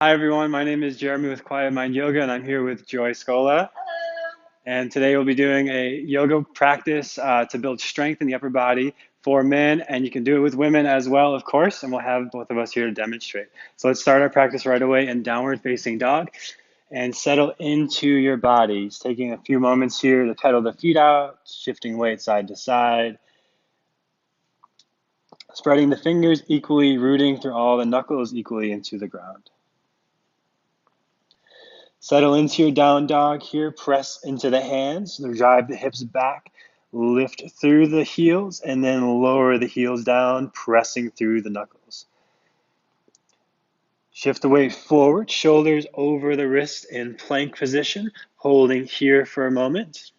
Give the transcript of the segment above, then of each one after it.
Hi everyone, my name is Jeremy with Quiet Mind Yoga and I'm here with Joy Scola. And today we'll be doing a yoga practice to build strength in the upper body for men, and you can do it with women as well, of course, and we'll have both of us here to demonstrate. So let's start our practice right away in downward facing dog and settle into your body. Just taking a few moments here to pedal the feet out, shifting weight side to side, spreading the fingers equally, rooting through all the knuckles equally into the ground. Settle into your down dog here, press into the hands, drive the hips back, lift through the heels, and then lower the heels down, pressing through the knuckles. Shift the weight forward, shoulders over the wrist in plank position, holding here for a moment.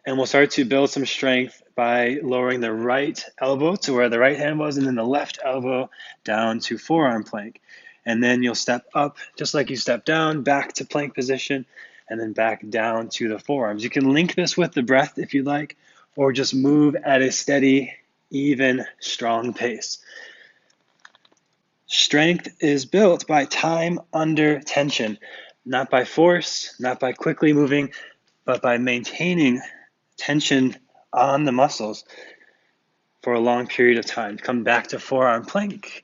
And we'll start to build some strength by lowering the right elbow to where the right hand was, and then the left elbow down to forearm plank. And then you'll step up, just like you step down, back to plank position, and then back down to the forearms. You can link this with the breath if you'd like, or just move at a steady, even, strong pace. Strength is built by time under tension, not by force, not by quickly moving, but by maintaining tension on the muscles for a long period of time. Come back to forearm plank,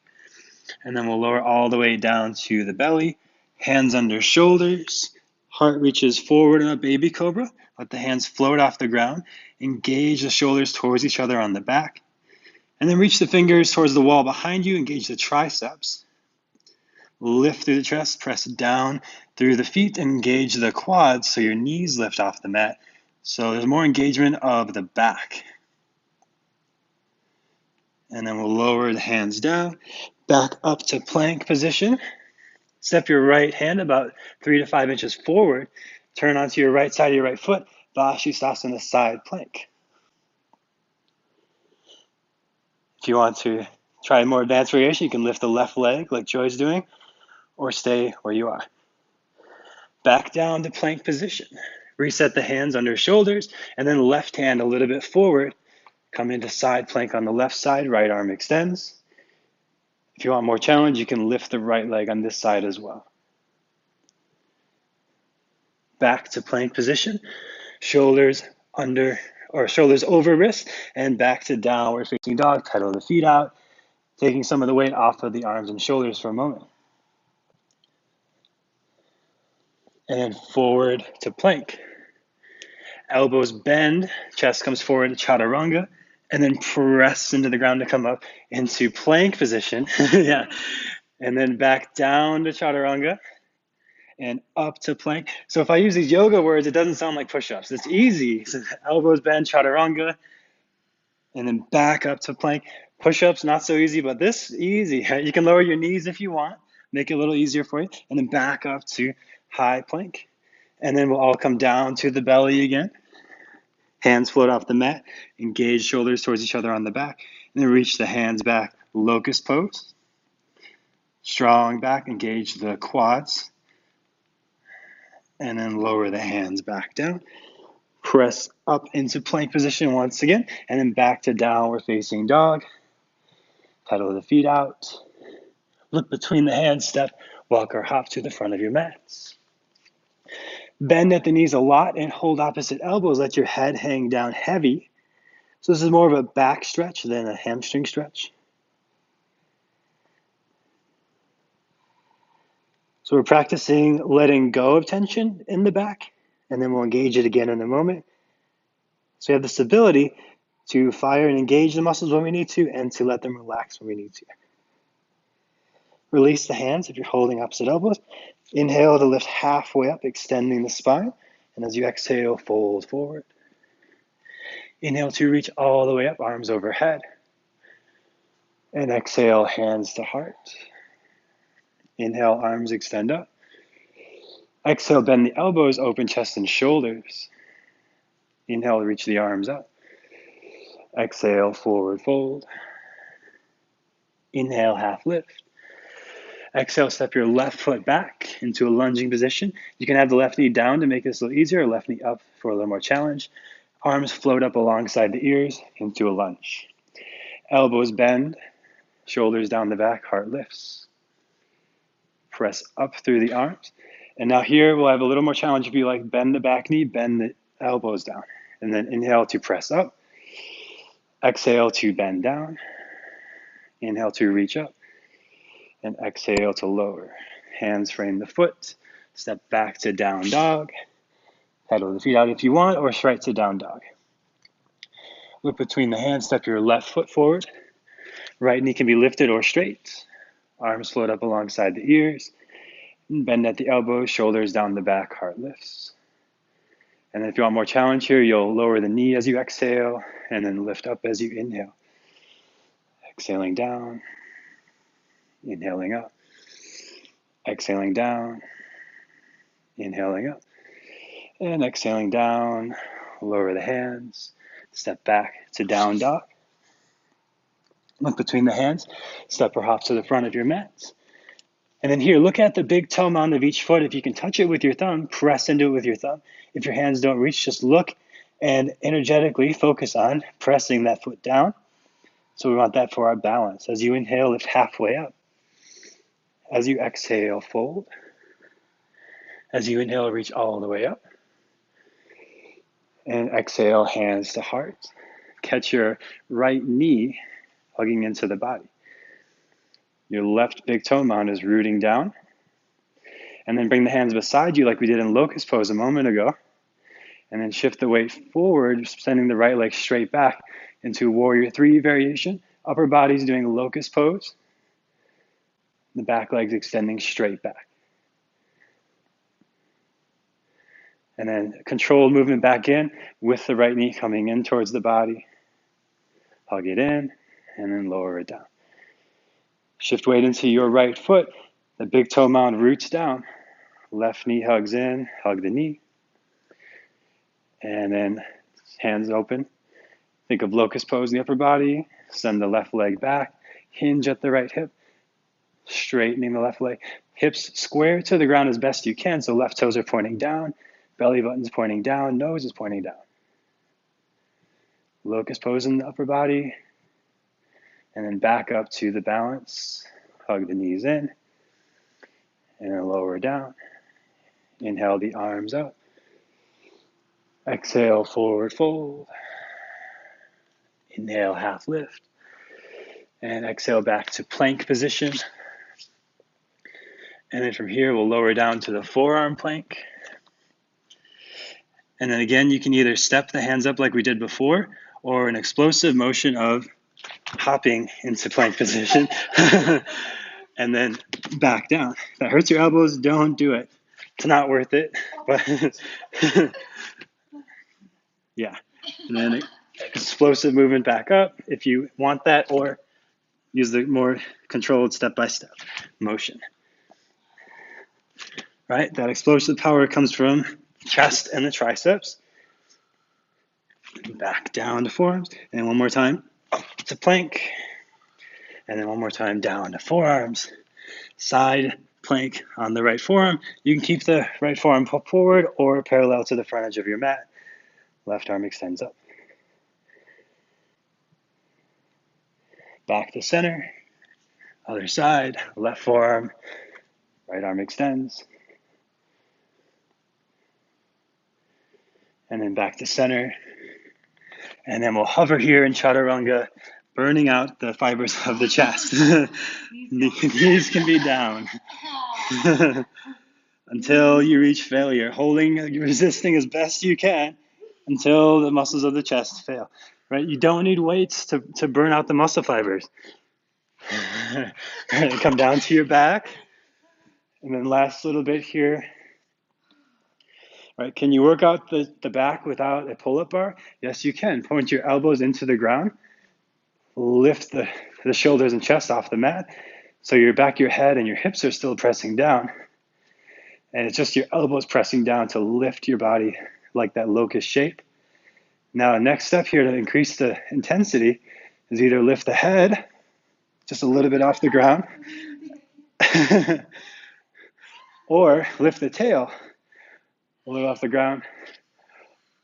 and then we'll lower all the way down to the belly, hands under shoulders, heart reaches forward in a baby cobra. Let the hands float off the ground. Engage the shoulders towards each other on the back, and then reach the fingers towards the wall behind you. Engage the triceps. Lift through the chest, press down through the feet, and engage the quads so your knees lift off the mat. So there's more engagement of the back. And then we'll lower the hands down, back up to plank position. Step your right hand about 3 to 5 inches forward. Turn onto your right side of your right foot, Vashisthasana side plank. If you want to try a more advanced variation, you can lift the left leg like Joy's doing, or stay where you are. Back down to plank position. Reset the hands under shoulders, and then left hand a little bit forward. Come into side plank on the left side, right arm extends. If you want more challenge, you can lift the right leg on this side as well. Back to plank position, shoulders over wrist, and back to downward facing dog. Pedal the feet out, taking some of the weight off of the arms and shoulders for a moment. And then forward to plank. Elbows bend, chest comes forward to chaturanga, and then press into the ground to come up into plank position. Yeah. And then back down to chaturanga and up to plank. So if I use these yoga words, it doesn't sound like push-ups. It's easy. So elbows bend, chaturanga, and then back up to plank. Push-ups, not so easy, but this easy. You can lower your knees if you want, make it a little easier for you, and then back up to high plank. And then we'll all come down to the belly again. Hands float off the mat, engage shoulders towards each other on the back, and then reach the hands back, locust pose. Strong back, engage the quads, and then lower the hands back down. Press up into plank position once again, and then back to downward facing dog. Pedal the feet out. Look between the hands, step, walk or hop to the front of your mats. Bend at the knees a lot and hold opposite elbows. Let your head hang down heavy. So this is more of a back stretch than a hamstring stretch. So we're practicing letting go of tension in the back, and then we'll engage it again in a moment. So we have this ability to fire and engage the muscles when we need to, and to let them relax when we need to. Release the hands if you're holding opposite elbows. Inhale to lift halfway up, extending the spine. And as you exhale, fold forward. Inhale to reach all the way up, arms overhead. And exhale, hands to heart. Inhale, arms extend up. Exhale, bend the elbows, open chest and shoulders. Inhale to reach the arms up. Exhale, forward fold. Inhale, half lift. Exhale, step your left foot back into a lunging position. You can have the left knee down to make this a little easier, or left knee up for a little more challenge. Arms float up alongside the ears into a lunge. Elbows bend, shoulders down the back, heart lifts. press up through the arms. And now here we'll have a little more challenge if you like bend the back knee, bend the elbows down. And then inhale to press up. Exhale to bend down. Inhale to reach up. And exhale to lower. Hands frame the foot. Step back to down dog. Pedal the feet out if you want, or straight to down dog. Look between the hands, step your left foot forward. Right knee can be lifted or straight. Arms float up alongside the ears. Bend at the elbows, shoulders down the back, heart lifts. And then if you want more challenge here, you'll lower the knee as you exhale, and then lift up as you inhale. Exhaling down, inhaling up. Exhaling down, inhaling up. And exhaling down, lower the hands. Step back to down dog. Look between the hands, step or hop to the front of your mat. And then here, look at the big toe mound of each foot. If you can touch it with your thumb, press into it with your thumb. If your hands don't reach, just look and energetically focus on pressing that foot down. So we want that for our balance. As you inhale, lift halfway up. As you exhale, fold. As you inhale, reach all the way up. And exhale, hands to heart. Catch your right knee hugging into the body. Your left big toe mound is rooting down. And then bring the hands beside you like we did in locust pose a moment ago. And then shift the weight forward, sending the right leg straight back into warrior 3 variation. Upper body's doing locust pose. The back leg's extending straight back. And then controlled movement back in with the right knee coming in towards the body. Hug it in and then lower it down. Shift weight into your right foot. The big toe mound roots down. Left knee hugs in, hug the knee. And then hands open. Think of locust pose in the upper body. Send the left leg back. Hinge at the right hip. Straightening the left leg. Hips square to the ground as best you can. So left toes are pointing down. Belly button's pointing down. Nose is pointing down. Locust pose in the upper body. And then back up to the balance. Hug the knees in. And then lower down. Inhale the arms up. Exhale, forward fold. Inhale, half lift. And exhale back to plank position. And then from here, we'll lower down to the forearm plank. And then again, you can either step the hands up like we did before, or an explosive motion of hopping into plank position. And then back down. If that hurts your elbows, don't do it. It's not worth it. But yeah. And then explosive movement back up if you want that, or use the more controlled step-by-step motion. Right? That explosive power comes from chest and the triceps. Back down to forearms. And one more time, up to plank. And then one more time, down to forearms. Side plank on the right forearm. You can keep the right forearm put forward or parallel to the front edge of your mat. Left arm extends up. Back to center. Other side, left forearm. Right arm extends. And then back to center. And then we'll hover here in chaturanga, burning out the fibers of the chest. Knees can be down. Until you reach failure, holding, resisting as best you can until the muscles of the chest fail. Right? You don't need weights to burn out the muscle fibers. Come down to your back. And then last little bit here. Right? Can you work out the back without a pull-up bar? Yes, you can. Point your elbows into the ground. Lift the shoulders and chest off the mat. So your back, your head, and your hips are still pressing down. And it's just your elbows pressing down to lift your body like that locust shape. Now, next step here to increase the intensity is either lift the head just a little bit off the ground or lift the tail a little off the ground.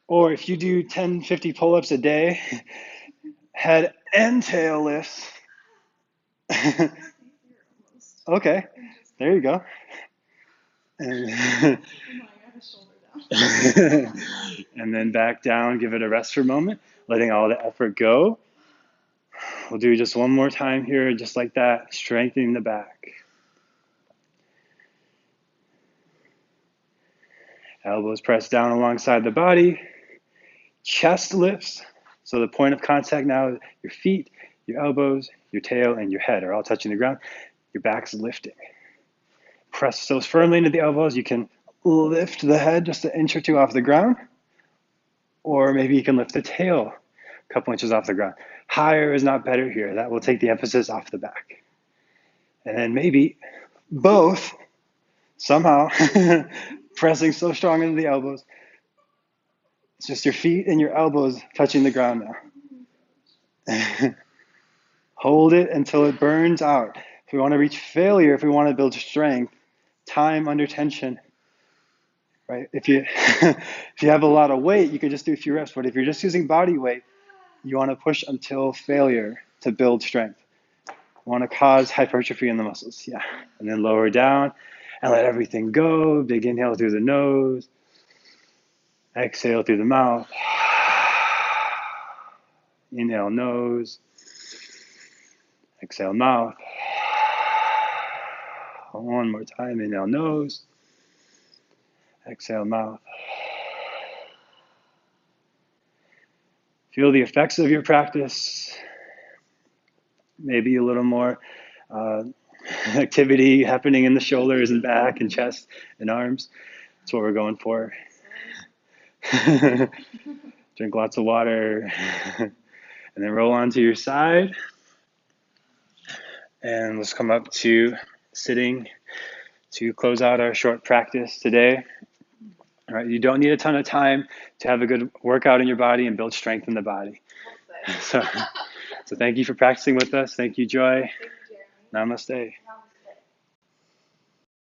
Or if you do 10, 50 pull-ups a day, head and tail lifts. Okay. There you go. And, and then back down, give it a rest for a moment, letting all the effort go. We'll do just one more time here, just like that, strengthening the back. Elbows pressed down alongside the body. Chest lifts. So the point of contact now is your feet, your elbows, your tail, and your head are all touching the ground. Your back's lifting. Press those firmly into the elbows. You can lift the head just an inch or two off the ground. Or maybe you can lift the tail a couple inches off the ground. Higher is not better here. That will take the emphasis off the back. And then maybe both somehow pressing so strong into the elbows. It's just your feet and your elbows touching the ground now. Hold it until it burns out. If we want to reach failure, if we want to build strength, time under tension, right? If you if you have a lot of weight, you can just do a few reps. But if you're just using body weight, you want to push until failure to build strength. You want to cause hypertrophy in the muscles, yeah. And then lower down and let everything go. Big inhale through the nose. Exhale through the mouth. Inhale nose. Exhale mouth. One more time. Inhale nose. Exhale mouth. Feel the effects of your practice. Maybe a little more activity happening in the shoulders and back and chest and arms. That's what we're going for. Drink lots of water. And then roll onto your side. And let's come up to sitting to close out our short practice today. All right, you don't need a ton of time to have a good workout in your body and build strength in the body. So thank you for practicing with us. Thank you, Joy. Namaste.